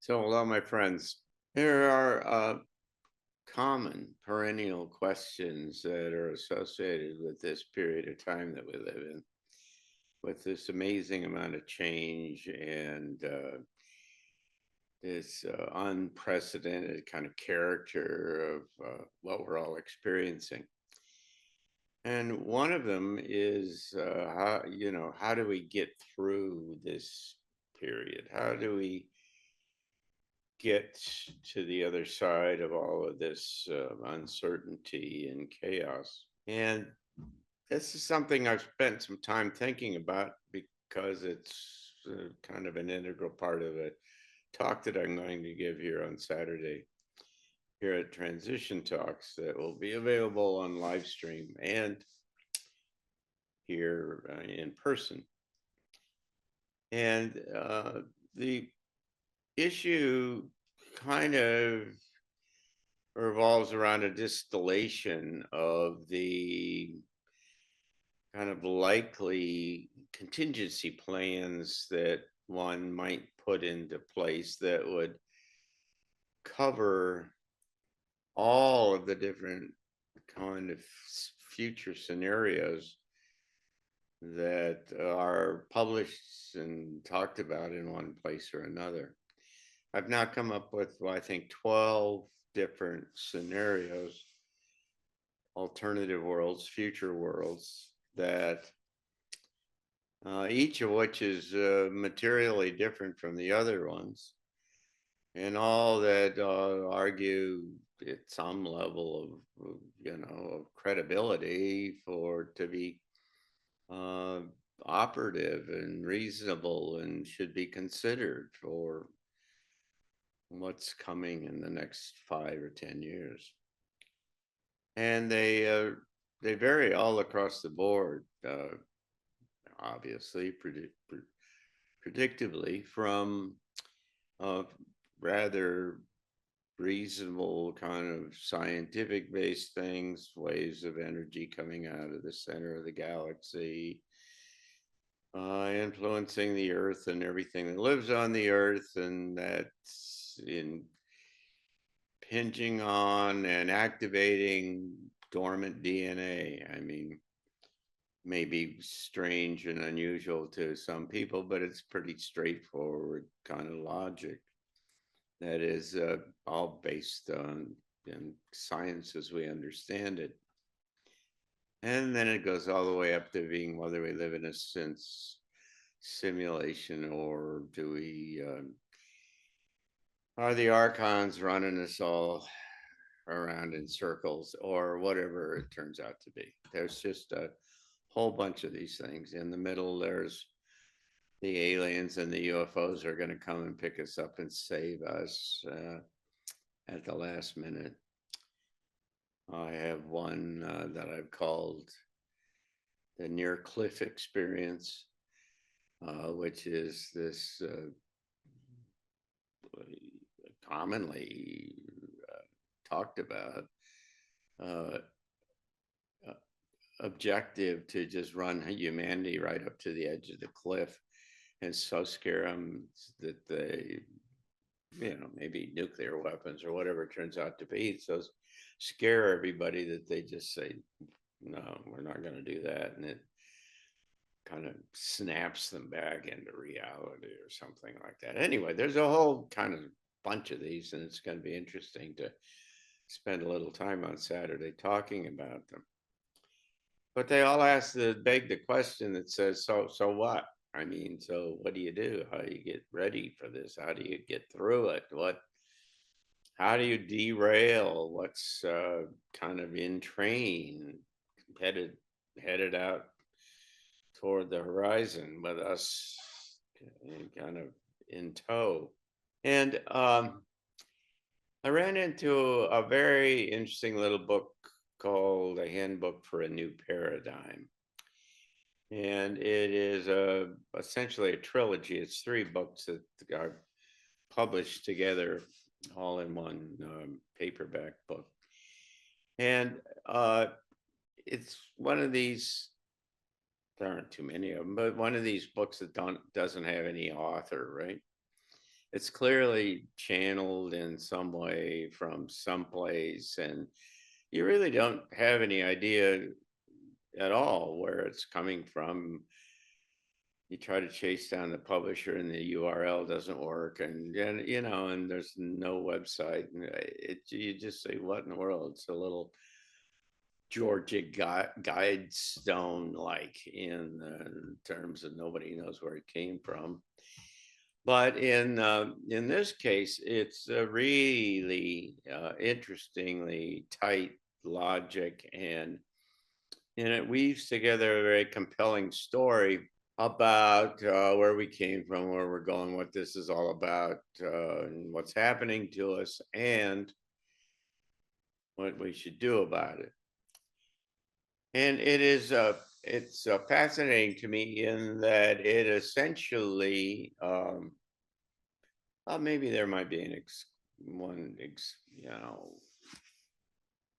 So, hello, my friends. There are common perennial questions that are associated with this period of time that we live in, with this amazing amount of change and this unprecedented kind of character of what we're all experiencing. And one of them is how do we get through this period? How do we get to the other side of all of this uncertainty and chaos? And this is something I've spent some time thinking about because it's kind of an integral part of a talk that I'm going to give here on Saturday here at Transition Talks that will be available on live stream and here in person. And the issue kind of revolves around a distillation of the kind of likely contingency plans that one might put into place that would cover all of the different kind of future scenarios that are published and talked about in one place or another. I've now come up with, well, I think, 12 different scenarios, alternative worlds, future worlds, that each of which is materially different from the other ones, and all that argue at some level of credibility for to be uh, operative and reasonable and should be considered for what's coming in the next 5 or 10 years. And they vary all across the board, obviously, predictably, from rather reasonable kind of scientific based things, waves of energy coming out of the center of the galaxy, influencing the earth and everything that lives on the earth, and that's impinging on and activating dormant DNA. I mean, maybe strange and unusual to some people, but it's pretty straightforward kind of logic that is all based on science as we understand it. And then it goes all the way up to being whether we live in a sense simulation or do we are the archons running us all around in circles or whatever it turns out to be. There's just a whole bunch of these things. In the middle, there's the aliens and the UFOs are going to come and pick us up and save us at the last minute. I have one that I've called the near cliff experience, which is this commonly talked about uh, objective to just run humanity right up to the edge of the cliff and so scare them that they, maybe nuclear weapons or whatever it turns out to be. So scare everybody that they just say, no, we're not going to do that. And it kind of snaps them back into reality or something like that. Anyway, there's a whole kind of bunch of these, and it's going to be interesting to spend a little time on Saturday talking about them. But they all beg the question that says, so what? I mean, so what do you do? How do you get ready for this? How do you get through it? How do you derail what's kind of in train, headed out toward the horizon with us kind of in tow? And I ran into a very interesting little book called A Handbook for a New Paradigm. And it is essentially a trilogy. It's 3 books that are published together all in one paperback book. And it's one of these, there aren't too many of them, but one of these books that doesn't have any author, right? it's clearly channeled in some way from someplace, and you really don't have any idea at all where it's coming from. You try to chase down the publisher and the URL doesn't work, and and there's no website, and you just say, what in the world? It's a little Georgia guidestone, like in terms of nobody knows where it came from. But in this case, it's a really interestingly tight logic, and it weaves together a very compelling story about where we came from, where we're going, what this is all about, and what's happening to us, and what we should do about it. And it's fascinating to me in that it essentially, well, maybe there might be one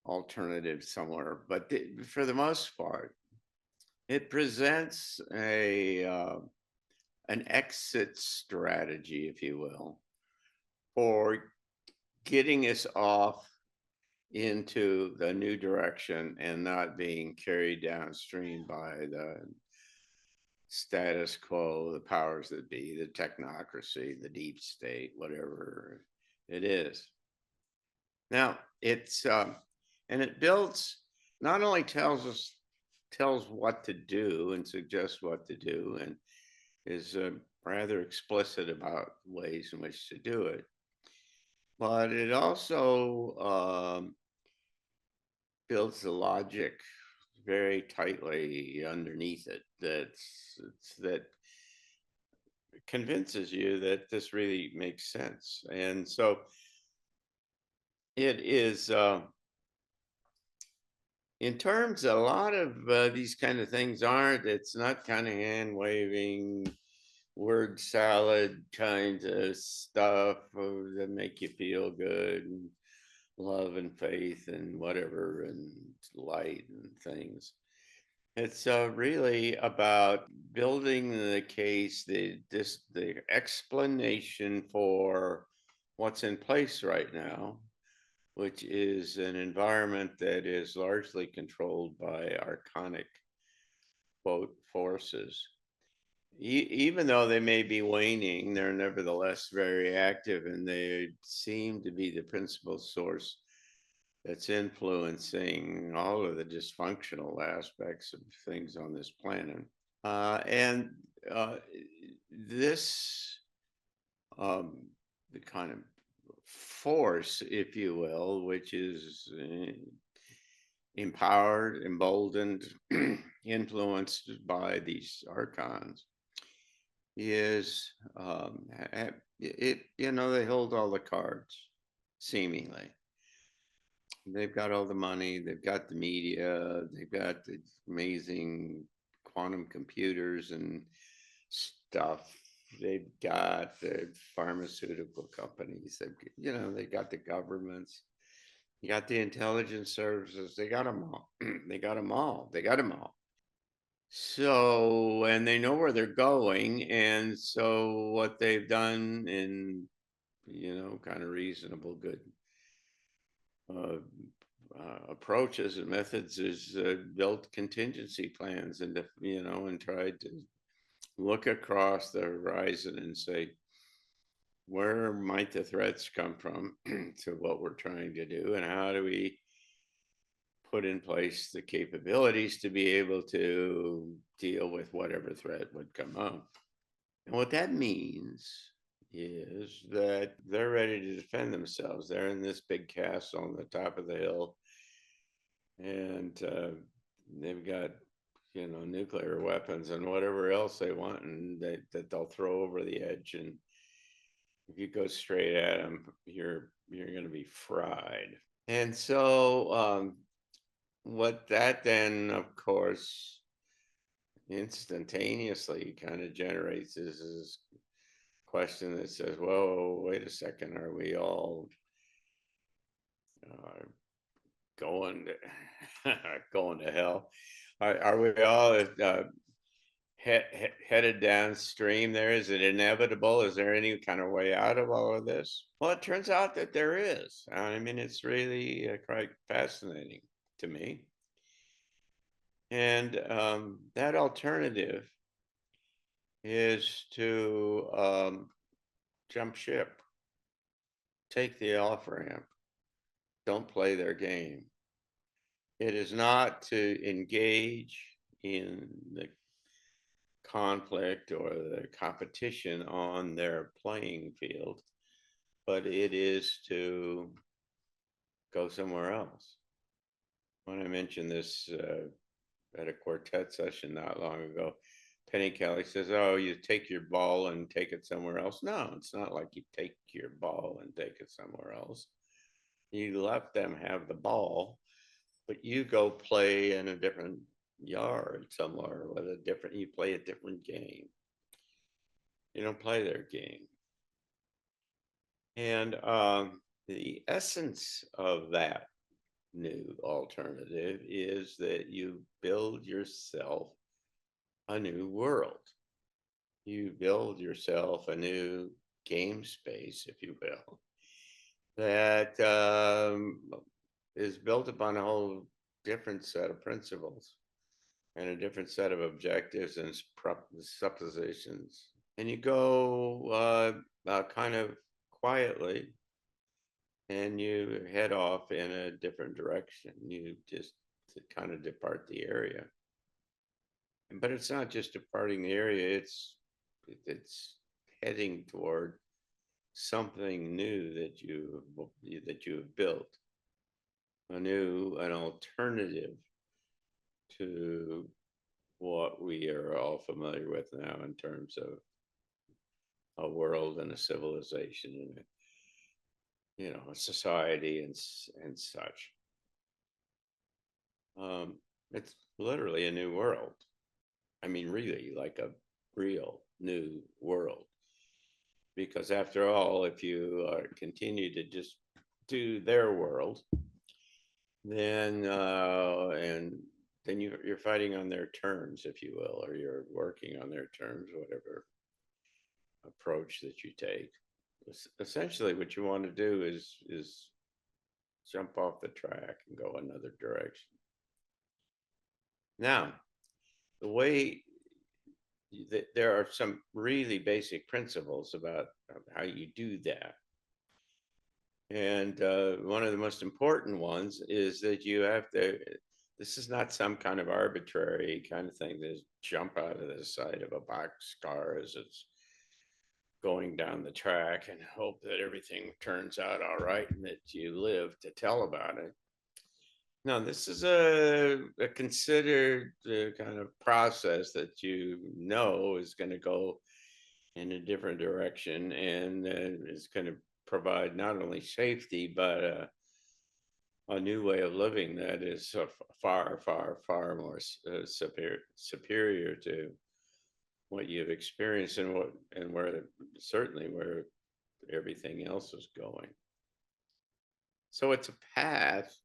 alternative somewhere, but for the most part, it presents an exit strategy, if you will, for getting us off into the new direction and not being carried downstream by the status quo, the powers that be, the technocracy, the deep state, whatever it is. Now, and it builds, not only tells what to do and suggests what to do, and is rather explicit about ways in which to do it, but it also builds the logic very tightly underneath it, that convinces you that this really makes sense. And so it is, in terms, a lot of these kind of things aren't, it's not kind of hand waving, word salad kind of stuff that make you feel good, and love and faith and whatever, and light and things. It's really about building the case, the explanation for what's in place right now, which is an environment that is largely controlled by archonic, quote, forces. Even though they may be waning, they're nevertheless very active, and they seem to be the principal source that's influencing all of the dysfunctional aspects of things on this planet. And this, the kind of force, if you will, which is empowered, emboldened, influenced by these archons, is they hold all the cards, seemingly. They've got all the money, they've got the media, they've got the amazing quantum computers and stuff. They've got the pharmaceutical companies. They got the governments. You got the intelligence services. They got them all. They got them all. They got them all. So, and they know where they're going. And so, what they've done in, kind of reasonable, good approaches and methods is built contingency plans, and and tried to look across the horizon and say, where might the threats come from to what we're trying to do, and how do we put in place the capabilities to be able to deal with whatever threat would come up. And what that means is that they're ready to defend themselves. They're in this big castle on the top of the hill, and they've got nuclear weapons and whatever else they want, and that they'll throw over the edge. And if you go straight at them, you're going to be fried. And so what that then, of course, instantaneously kind of generates is this question that says, whoa, wait a second, are we all going to going to hell? Are we all headed downstream there? Is it inevitable? Is there any kind of way out of all of this? Well, it turns out that there is. I mean, it's really quite fascinating to me. And that alternative is to jump ship, take the off ramp, don't play their game. It is not to engage in the conflict or the competition on their playing field, but it is to go somewhere else. When I mentioned this at a quartet session not long ago, Penny Kelly says, "Oh, you take your ball and take it somewhere else." No, it's not like you take your ball and take it somewhere else. You let them have the ball, but you go play in a different yard somewhere with a different, you play a different game. You don't play their game. And the essence of that new alternative is that you build yourself a new world. You build yourself a new game space, if you will, that is built upon a whole different set of principles and a different set of objectives and suppositions. And you go kind of quietly and you head off in a different direction. You just kind of depart the area. But it's not just departing the area, it's heading toward something new that you have built, an alternative to what we are all familiar with now in terms of a world and a civilization and a society and such. It's literally a new world. I mean, really, like a real new world. Because after all, if you continue to just do their world, then you're fighting on their terms, if you will, or you're working on their terms, whatever approach that you take. Essentially, what you want to do is jump off the track and go another direction. Now, the way there are some really basic principles about how you do that. And one of the most important ones is that you have to, this is not some kind of arbitrary kind of thing that jump out of the side of a boxcar as it's going down the track and hope that everything turns out all right and that you live to tell about it. No, this is a considered kind of process that is going to go in a different direction and is going to provide not only safety, but a new way of living that is far, far, far more superior to what you've experienced and where certainly where everything else is going. So it's a path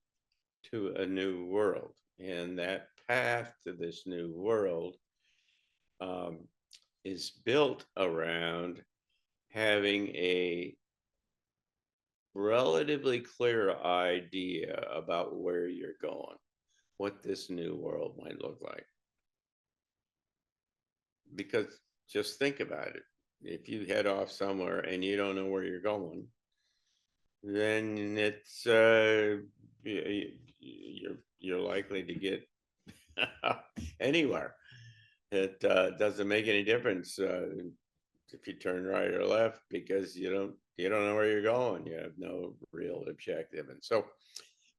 to a new world. And that path to this new world is built around having a relatively clear idea about where you're going, what this new world might look like. Because just think about it. If you head off somewhere and you don't know where you're going, then it's you're likely to get anywhere. It doesn't make any difference if you turn right or left because you don't know where you're going. You have no real objective, and so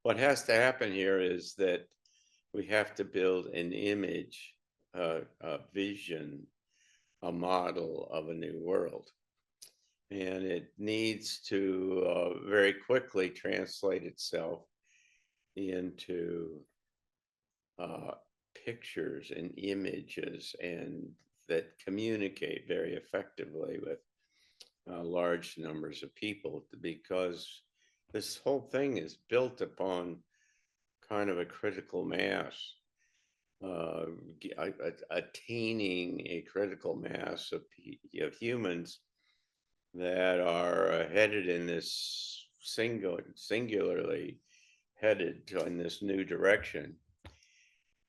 what has to happen here is that we have to build an image, a vision, a model of a new world. And it needs to very quickly translate itself into pictures and images and that communicate very effectively with large numbers of people because this whole thing is built upon kind of a critical mass uh, attaining a critical mass of humans that are headed in this singularly headed in this new direction.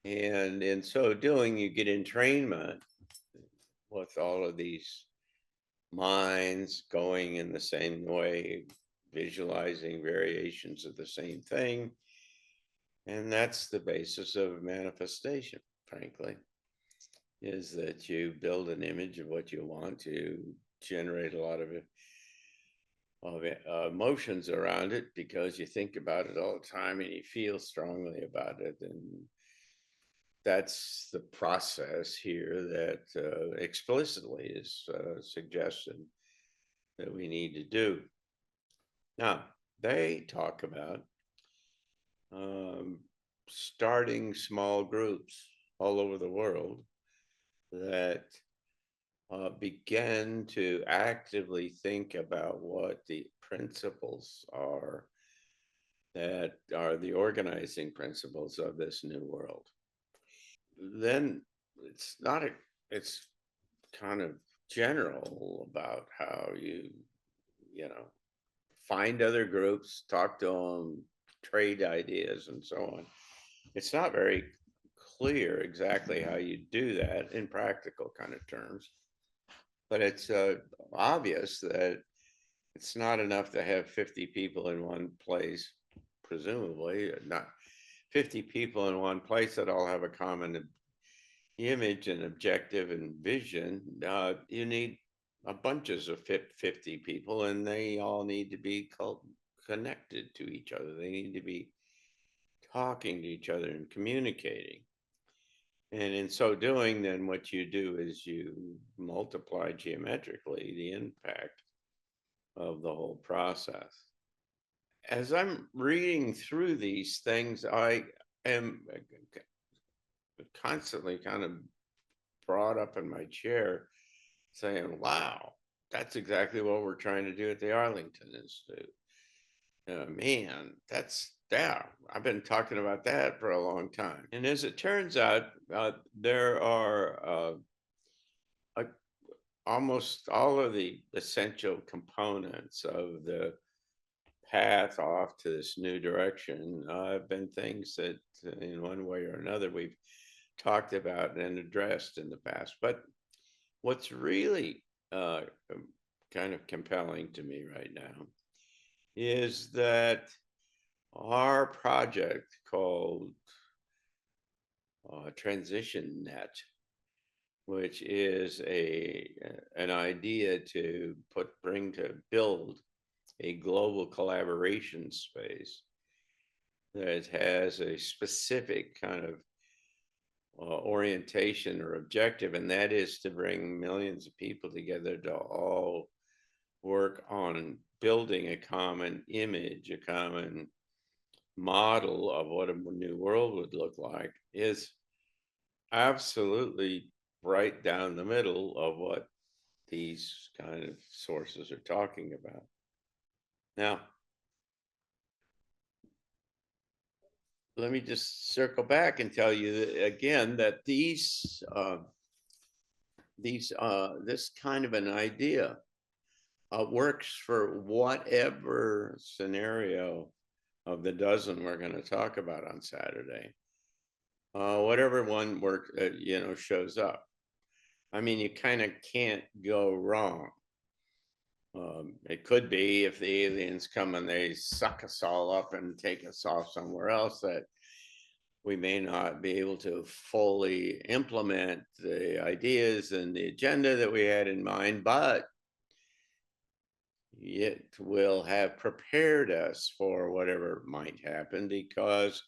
And in so doing, you get entrainment with all of these minds going in the same way, visualizing variations of the same thing. And that's the basis of manifestation, frankly, is that you build an image of what you want to generate a lot of emotions around it because you think about it all the time and you feel strongly about it. And that's the process here that explicitly is suggested that we need to do. Now, they talk about um, starting small groups all over the world that begin to actively think about what the principles are that are the organizing principles of this new world. Then it's not a, it's kind of general about how you know, find other groups, talk to them, trade ideas, and so on. It's not very clear exactly how you do that in practical kind of terms, but it's obvious that it's not enough to have 50 people in one place, presumably, not 50 people in one place that all have a common image and objective and vision. You need a bunches of 50 people, and they all need to be connected to each other. They need to be talking to each other and communicating. And in so doing, then what you do is you multiply geometrically the impact of the whole process. As I'm reading through these things, I am constantly kind of brought up in my chair saying, wow, that's exactly what we're trying to do at the Arlington Institute. Man, that's, yeah, I've been talking about that for a long time. And as it turns out, there are uh, almost all of the essential components of the path off to this new direction have been things that, in one way or another, we've talked about and addressed in the past. But what's really kind of compelling to me right now is that our project called Transition Net, which is an idea to bring to build a global collaboration space that has a specific kind of orientation or objective, and that is to bring millions of people together to all work on building a common image, a common model of what a new world would look like, is absolutely right down the middle of what these kind of sources are talking about. Now, let me just circle back and tell you that, again, that this kind of an idea works for whatever scenario of the dozen we're going to talk about on Saturday. Whatever one shows up. I mean, you kind of can't go wrong. It could be if the aliens come and they suck us all up and take us off somewhere else, that we may not be able to fully implement the ideas and the agenda that we had in mind, but it will have prepared us for whatever might happen because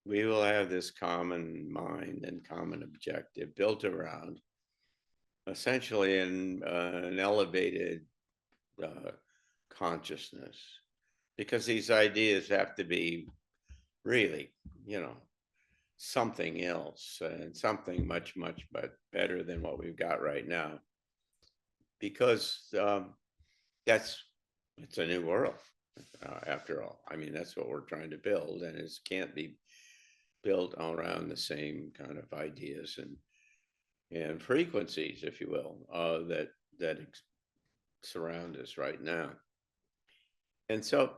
we will have this common mind and common objective built around essentially an elevated uh, consciousness, because these ideas have to be really, you know, something else and something much, much but better than what we've got right now. Because that's it's a new world after all. I mean, that's what we're trying to build, and it can't be built around the same kind of ideas and frequencies, if you will, that surround us right now. And so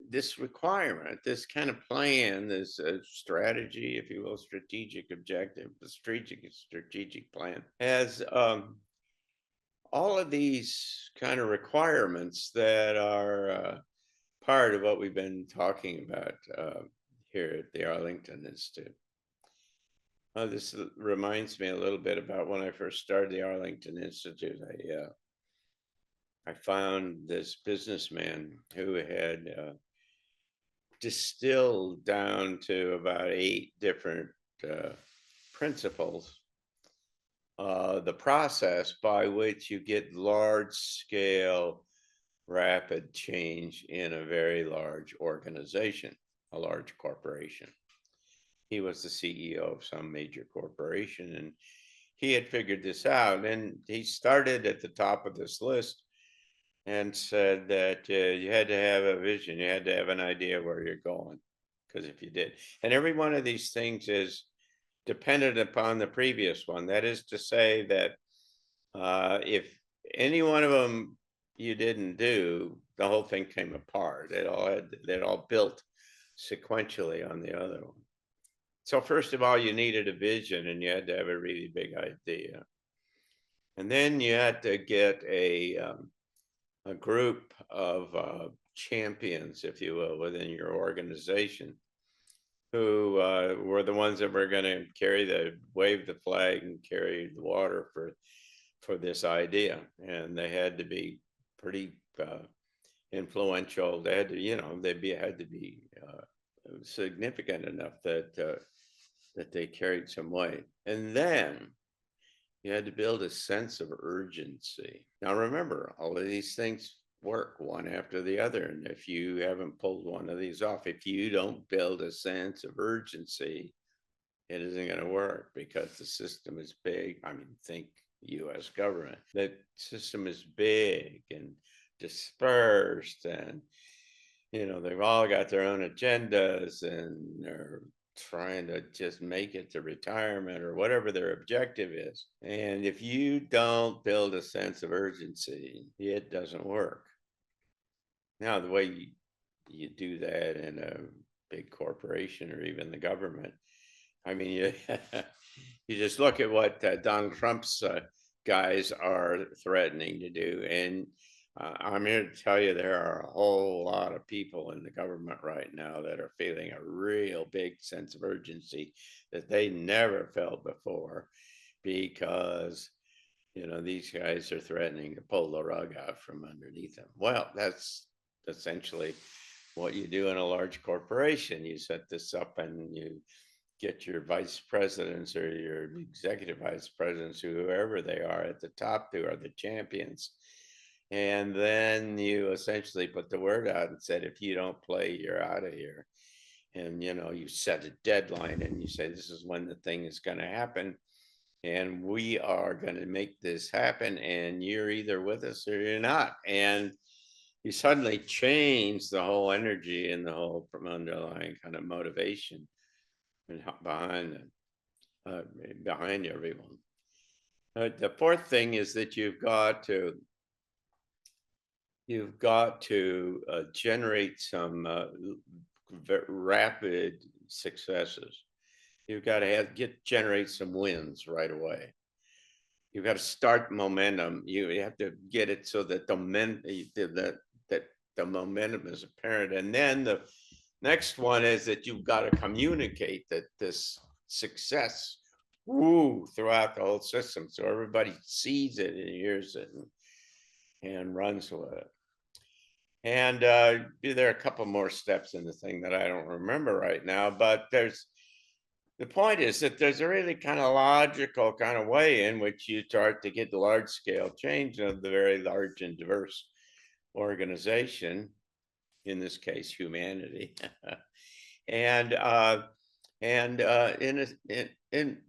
this requirement, this kind of plan, this strategy, if you will, strategic objective, the strategic plan has all of these kind of requirements that are part of what we've been talking about here at the Arlington Institute. This reminds me a little bit about when I first started the Arlington Institute. I found this businessman who had distilled down to about 8 different principles the process by which you get large scale, rapid change in a very large organization, a large corporation. He was the CEO of some major corporation, and he had figured this out. And he started at the top of this list and said that you had to have a vision, you had to have an idea where you're going, because if you did, and every one of these things is dependent upon the previous one. That is to say that if any one of them you didn't do, the whole thing came apart. They'd all built sequentially on the other one. So first of all, you needed a vision, and you had to have a really big idea. And then you had to get a group of champions, if you will, within your organization, who were the ones that were going to wave the flag and carry the water for this idea. And they had to be pretty influential. They had to, had to be significant enough that they carried some weight. And then you had to build a sense of urgency. Now remember, all of these things work one after the other. And if you haven't pulled one of these off, if you don't build a sense of urgency, it isn't going to work, because the system is big. I mean, think US government. The system is big and dispersed, and they've all got their own agendas, and they're trying to just make it to retirement or whatever their objective is. And if you don't build a sense of urgency, it doesn't work. Now, the way you do that in a big corporation or even the government, I mean, you just look at what Donald Trump's guys are threatening to do. And I'm here to tell you there are a whole lot of people in the government right now that are feeling a real big sense of urgency that they never felt before, because these guys are threatening to pull the rug out from underneath them. Well, that's essentially what you do in a large corporation. You set this up and you get your vice presidents or your executive vice presidents, whoever they are at the top, who are the champions. And then you essentially put the word out and said, if you don't play, you're out of here. And, you set a deadline and you say, this is when the thing is going to happen. And we are going to make this happen. And you're either with us or you're not. And you suddenly change the whole energy and the whole underlying kind of motivation behind everyone. The fourth thing is that you've got to generate some rapid successes. You've got to generate some wins right away. You've got to start momentum. You have to get it so that the momentum is apparent. And then the next one is that you've got to communicate that this success throughout the whole system, so everybody sees it and hears it and runs with it. And there are a couple more steps in the thing that I don't remember right now, but the point is that there's a really kind of logical kind of way in which you start to get large scale change of the very large and diverse organization, in this case, humanity. And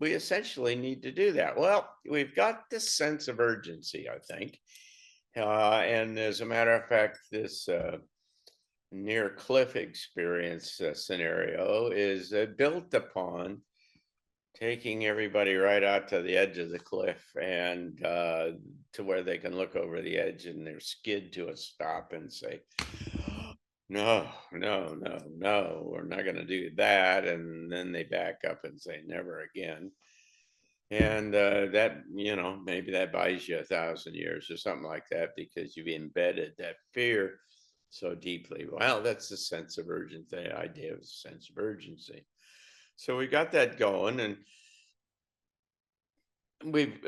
we essentially need to do that. Well, we've got this sense of urgency, I think. And as a matter of fact, this near cliff experience scenario is built upon taking everybody right out to the edge of the cliff and to where they can look over the edge and they're skid to a stop and say, no, no, no, no, we're not going to do that. And then they back up and say, never again. And that, maybe that buys you 1,000 years or something like that because you've embedded that fear so deeply. Well, that's the sense of urgency, the idea of sense of urgency. So we got that going, and we've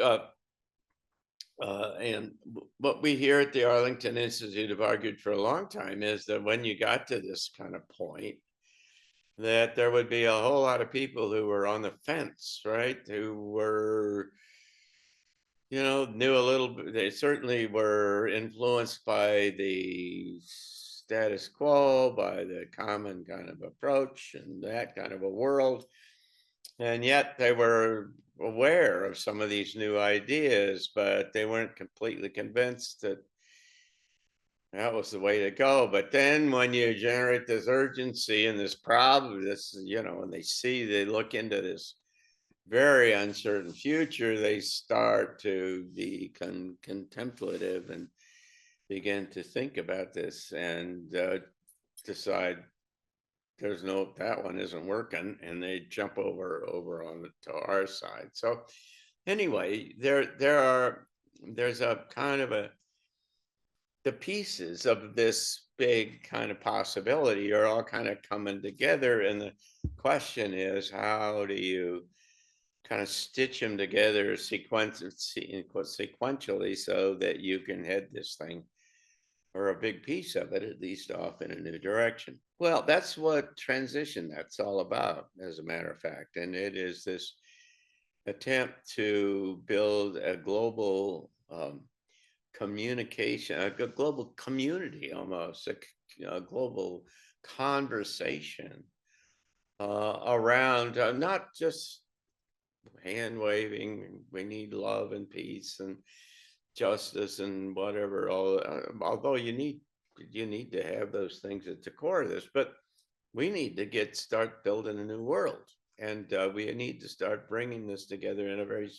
and what we here at the Arlington Institute have argued for a long time is that when you got to this kind of point, that there would be a whole lot of people who were on the fence, right? Who were, knew a little bit. They certainly were influenced by the status quo, by the common kind of approach and that kind of a world. And yet they were aware of some of these new ideas, but they weren't completely convinced that that was the way to go. But then when you generate this urgency and this problem, when they look into this very uncertain future, they start to be contemplative and begin to think about this and decide that one isn't working, and they jump over on to our side. So anyway, there's a kind of the pieces of this big kind of possibility are all kind of coming together, and the question is, how do you kind of stitch them together sequentially so that you can head this thing, or a big piece of it at least, off in a new direction? Well, that's what that's all about, as a matter of fact. And it is this attempt to build a global communication, a global community, almost a global conversation around not just hand waving. We need love and peace and justice and whatever. Although you need to have those things at the core of this, but we need to start building a new world, and we need to start bringing this together in a very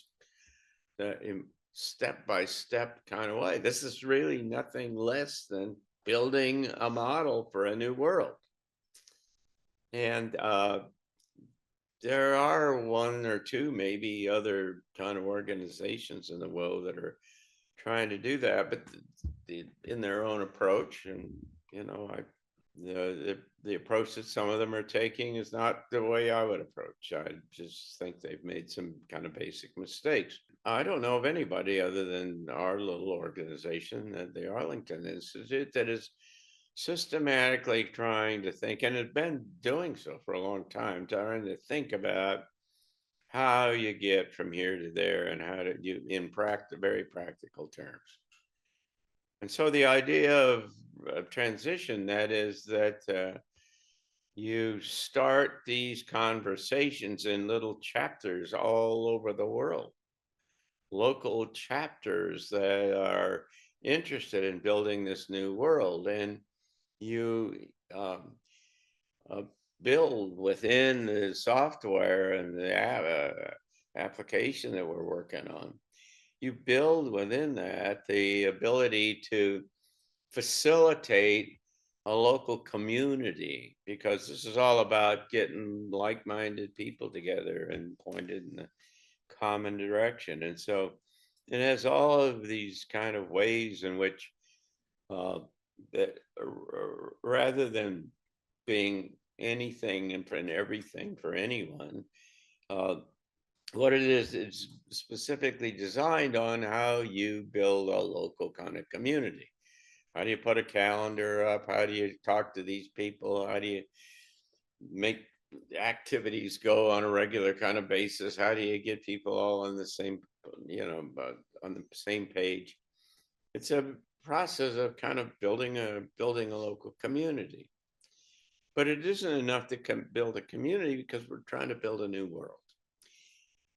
step by step kind of way. This is really nothing less than building a model for a new world. And there are one or two, maybe other kind of organizations in the world that are trying to do that, but in their own approach. And the approach that some of them are taking is not the way I would approach. I just think they've made some kind of basic mistakes. I don't know of anybody other than our little organization, the Arlington Institute, that is systematically trying to think, and has been doing so for a long time, trying to think about how you get from here to there and how to do in very practical terms. And so the idea of transition, that is that you start these conversations in little chapters all over the world, local chapters that are interested in building this new world. And you uh, build within the software and the application that we're working on. You build within that the ability to facilitate a local community, because this is all about getting like-minded people together and pointed in a common direction. And so it has all of these kind of ways in which that rather than being anything and everything for anyone, uh, what it is, it's specifically designed on how you build a local kind of community. How do you put a calendar up? How do you talk to these people? How do you make activities go on a regular kind of basis? How do you get people all on the same, on the same page? It's a process of kind of building a local community. But it isn't enough to build a community, because we're trying to build a new world.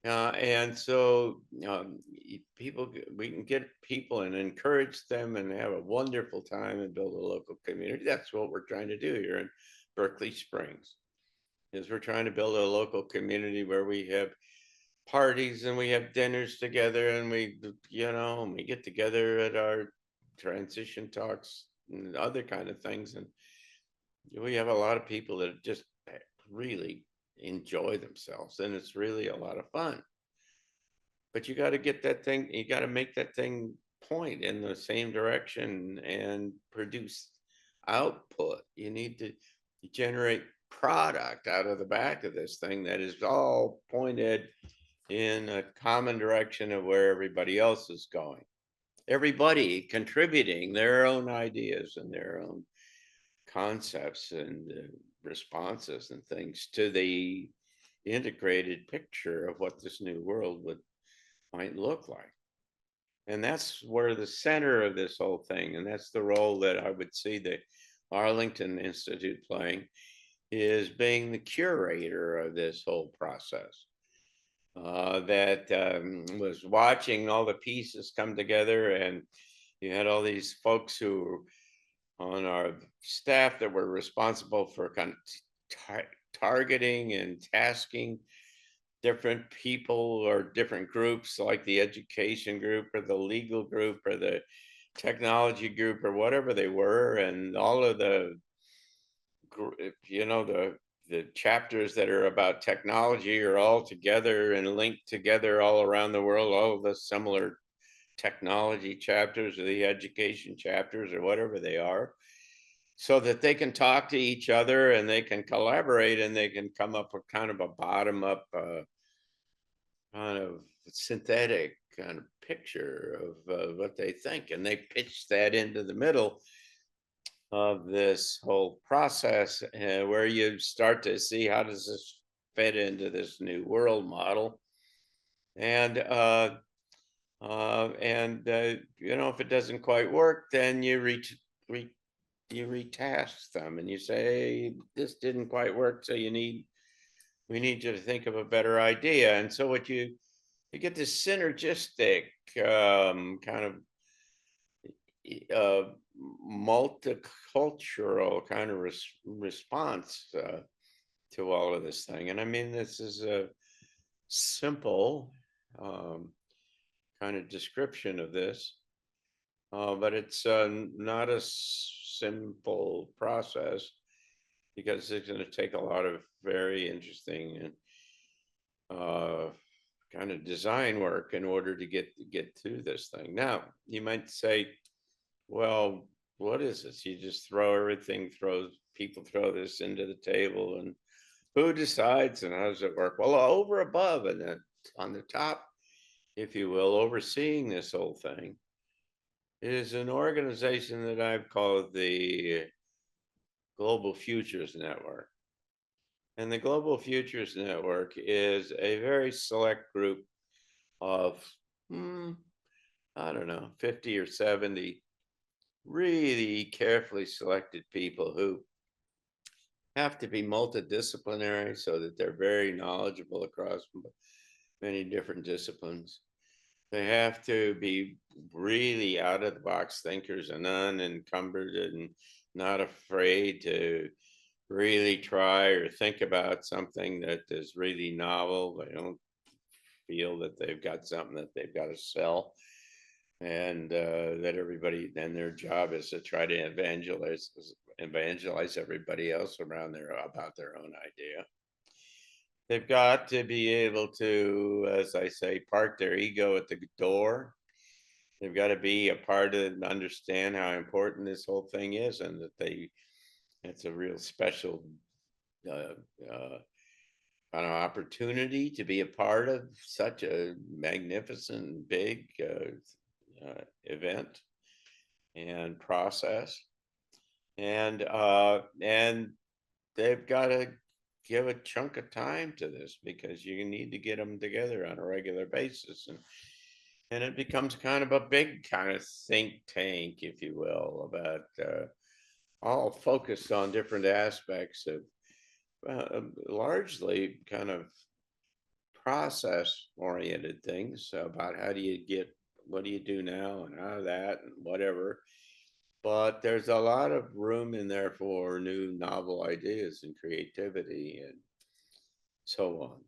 And so we can get people and encourage them and have a wonderful time and build a local community. That's what we're trying to do here in Berkeley Springs. Is we're trying to build a local community where we have parties and we have dinners together and we get together at our transition talks and other kind of things, and we have a lot of people that just really enjoy themselves, and it's really a lot of fun. But you got to get that thing, you got to make that thing point in the same direction and produce output. You need to generate product out of the back of this thing that is all pointed in a common direction of where everybody else is going. Everybody contributing their own ideas and their own concepts and responses and things to the integrated picture of what this new world would might look like. And that's where the center of this whole thing, and that's the role that I would see the Arlington Institute playing, is being the curator of this whole process. That was watching all the pieces come together, and you had all these folks who on our staff that were responsible for kind of targeting and tasking different people or different groups, like the education group or the legal group or the technology group or whatever they were, and all of the the chapters that are about technology are all together and linked together all around the world, all of the similar technology chapters or the education chapters or whatever they are, so that they can talk to each other and they can collaborate and they can come up with kind of a bottom up kind of synthetic kind of picture of what they think, and they pitch that into the middle of this whole process, where you start to see how does this fit into this new world model. And if it doesn't quite work, then re, you retask them and you say, hey, this didn't quite work, so we need you to think of a better idea. And so you get this synergistic kind of uh, multicultural kind of response to all of this thing. And I mean, this is a simple um, kind of description of this, but it's not a simple process because it's going to take a lot of very interesting and uh, kind of design work in order to get to this thing. Now, you might say, well, what is this? You just throw everything, people throw this into the table, and who decides and how does it work? Well, over above and then on the top, if you will, overseeing this whole thing is an organization that I've called the Global Futures Network. And the Global Futures Network is a very select group of, I don't know, 50 or 70 really carefully selected people who have to be multidisciplinary so that they're very knowledgeable across many different disciplines. They have to be really out of the box thinkers and unencumbered and not afraid to really try or think about something that is really novel. They don't feel that they've got something that they've got to sell, and that everybody then their job is to try to evangelize everybody else around there about their own idea. They've got to be able to, as I say, park their ego at the door. They've got to be a part of it and understand how important this whole thing is, and that it's a real special uh, uh, kind of opportunity to be a part of such a magnificent, big event and process. And they've got to give a chunk of time to this because you need to get them together on a regular basis, and it becomes kind of a big kind of think tank, if you will, about all focused on different aspects of largely kind of process oriented things about how do you get, what do you do now and how that and whatever. But there's a lot of room in there for new novel ideas and creativity and so on.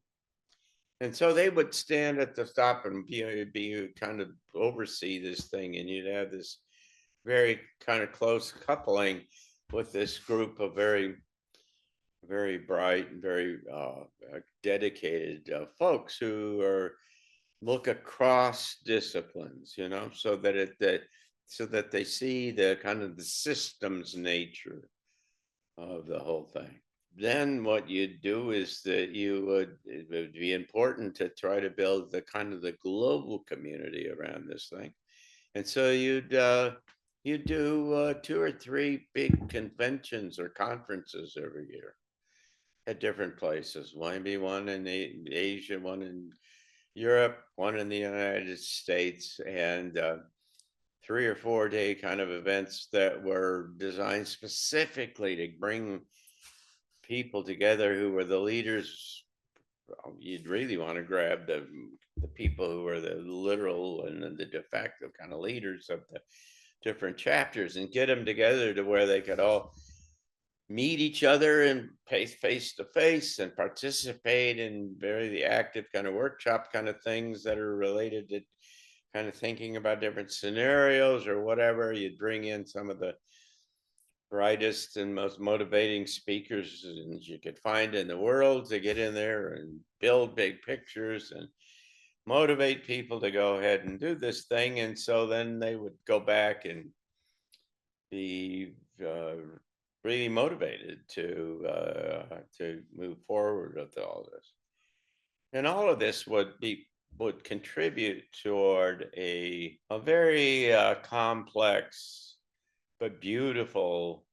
And so they would stand at the top and be kind of oversee this thing, and you'd have this very kind of close coupling with this group of very, very bright and very dedicated folks who are look across disciplines, so that so that they see the kind of the systems nature of the whole thing. Then what you'd do is that it would be important to try to build the kind of the global community around this thing. And so you'd do two or three big conventions or conferences every year at different places. Maybe one in Asia, one in Europe, one in the United States, and 3 or 4 day kind of events that were designed specifically to bring people together who were the leaders. You'd really want to grab the people who were the literal and the de facto kind of leaders of the different chapters and get them together to where they could all meet each other and face to face and participate in very active kind of workshop kind of things that are related to kind of thinking about different scenarios or whatever. You'd bring in some of the brightest and most motivating speakers you could find in the world to get in there and build big pictures and motivate people to go ahead and do this thing. And so then they would go back and be really motivated to move forward with all this. And all of this would contribute toward a very complex but beautiful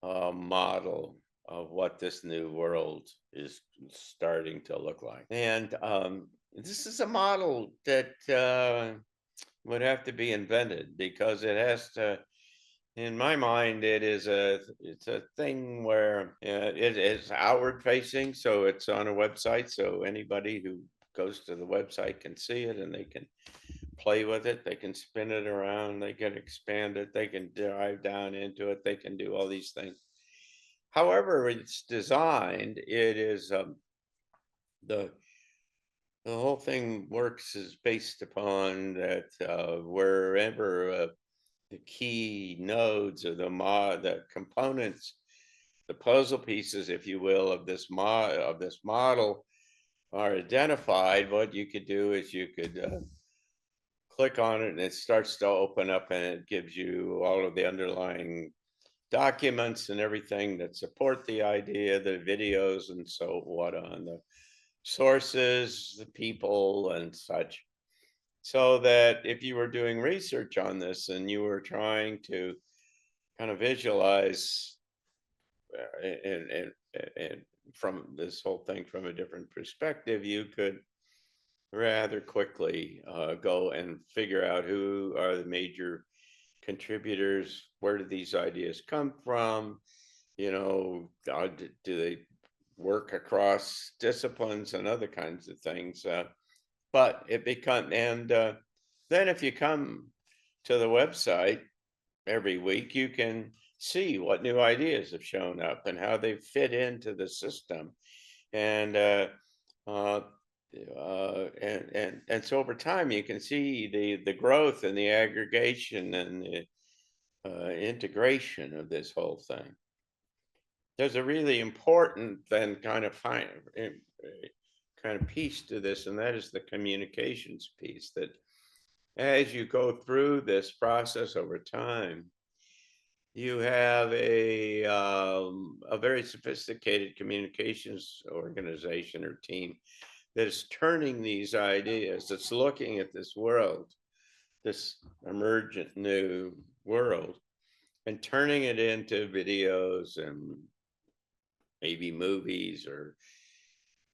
model of what this new world is starting to look like. And this is a model that would have to be invented because it has to. In my mind, it's a thing where it is outward facing, so it's on a website, so anybody who goes to the website can see it and they can play with it, they can spin it around, they can expand it, they can dive down into it, they can do all these things. However, it's designed, it is the the whole thing works is based upon that wherever the key nodes or the components, the puzzle pieces, if you will, of this model are identified, what you could do is you could click on it and it starts to open up and it gives you all of the underlying documents and everything that support the idea, the videos and so what on the sources, the people and such. So that if you were doing research on this and you were trying to kind of visualize and from this whole thing from a different perspective, you could rather quickly go and figure out who are the major contributors, where do these ideas come from, do they work across disciplines and other kinds of things. But it become and then if you come to the website every week, you can see what new ideas have shown up and how they fit into the system. And uh, and so over time, you can see the growth and the aggregation and the integration of this whole thing. There's a really important then kind of piece to this, and that is the communications piece. That as you go through this process over time, you have a very sophisticated communications organization or team that is turning these ideas, that's looking at this world, this emergent new world, and turning it into videos and maybe movies or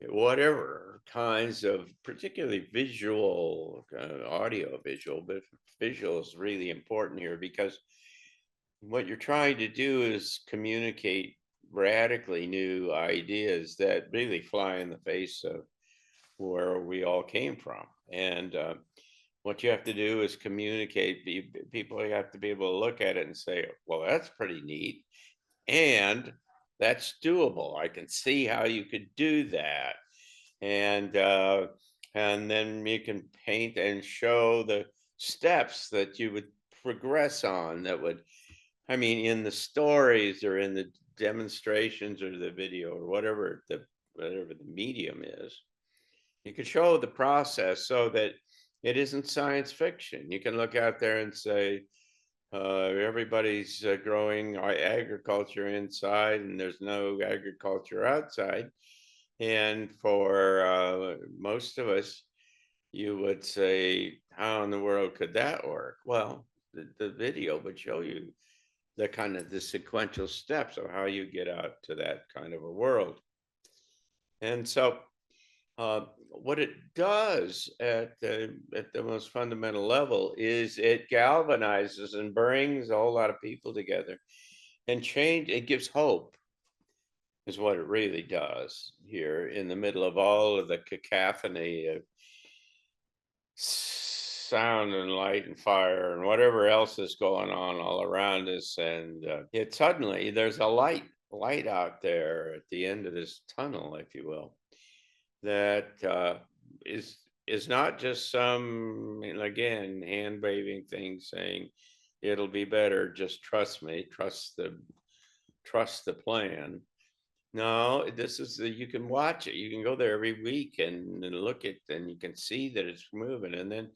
whatever kinds of particularly visual, audio visual, but visual is really important here because what you're trying to do is communicate radically new ideas that really fly in the face of where we all came from. And what you have to do is communicate. People have to be able to look at it and say, well, that's pretty neat. And that's doable. I can see how you could do that. And then you can paint and show the steps that you would progress on that would, I mean, in the stories or in the demonstrations or the video or whatever the medium is, you could show the process so that it isn't science fiction. You can look out there and say, everybody's growing agriculture inside, and there's no agriculture outside. And for most of us, you would say, how in the world could that work? Well, the video would show you the kind of the sequential steps of how you get out to that kind of a world. And so what it does at the most fundamental level is it galvanizes and brings a whole lot of people together and change. It gives hope, is what it really does here in the middle of all of the cacophony of sound and light and fire and whatever else is going on all around us. And it suddenly there's a light out there at the end of this tunnel, if you will, that is is not just some, and again, hand waving thing saying it'll be better, just trust me, trust the plan. No, this is you can watch it. You can go there every week and look at, and you can see that it's moving. And then,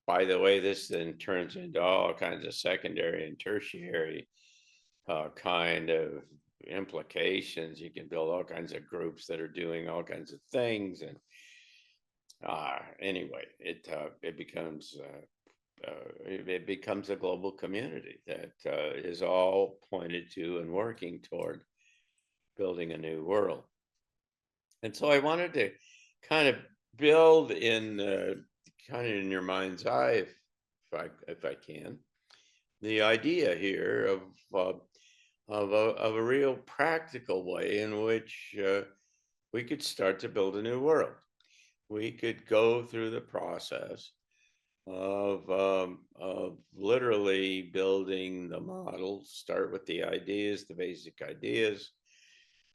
by the way, this then turns into all kinds of secondary and tertiary kind of implications. You can build all kinds of groups that are doing all kinds of things, and anyway, it becomes a global community that is all pointed to and working toward building a new world. And so I wanted to kind of build in kind of in your mind's eye, if I can, the idea here of a real practical way in which we could start to build a new world. We could go through the process of literally building the model, start with the ideas, the basic ideas,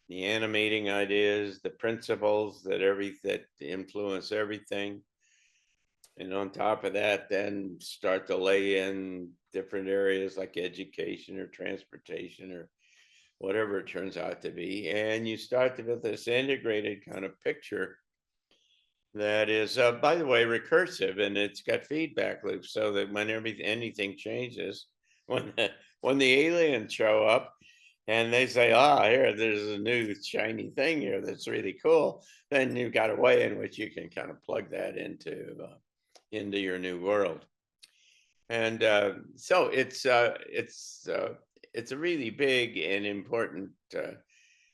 the animating ideas, the principles that influence everything. And on top of that, then start to lay in different areas like education or transportation or whatever it turns out to be. And you start to build this integrated kind of picture that is, by the way, recursive, and it's got feedback loops so that whenever anything changes, when when the aliens show up and they say, ah, here, there's a new shiny thing here that's really cool, then you've got a way in which you can kind of plug that into your new world. And so it's a really big and important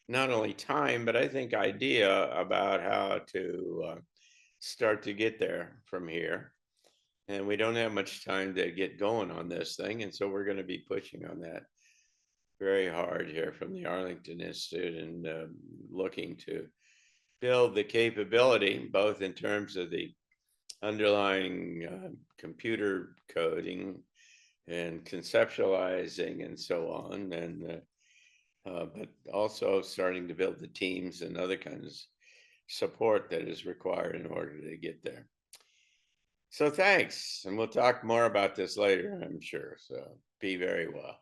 not only time, but I think idea about how to start to get there from here. And we don't have much time to get going on this thing. And so we're going to be pushing on that very hard here from the Arlington Institute, and looking to build the capability, both in terms of the underlying computer coding and conceptualizing and so on, and but also starting to build the teams and other kinds of support that is required in order to get there. So thanks, and we'll talk more about this later, I'm sure. So be very well.